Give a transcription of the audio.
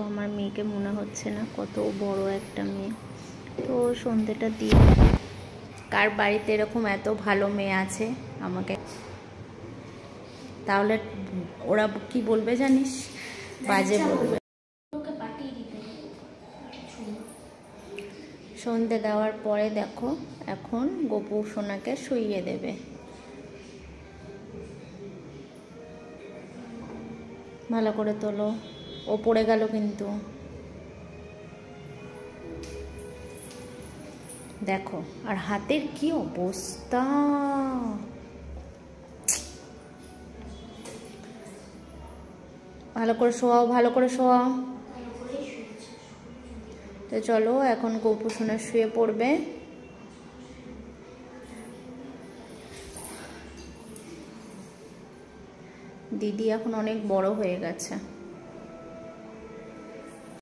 আমার মেয়েকে মনে হচ্ছে না কত বড় একটা মেয়ে। তো সন্ধ্যেটা দিয়ে, কার বাড়িতে এরকম এত ভালো মেয়ে আছে আমাকে, তাহলে ওরা কি বলবে জানিস? বাজে বলবে। সন্ধে দেওয়ার পরে দেখো এখন গোপু সোনাকে শুইয়ে দেবে। ভালো করে তোলো, ও পড়ে গেল কিন্তু। দেখো আর হাতের কি অবস্থা, ভালো করে শোয়াও, ভালো করে শোয়াও। তো চলো এখন গোপু সোনা শুয়ে পড়বে। দিদি এখন অনেক বড় হয়ে গেছে।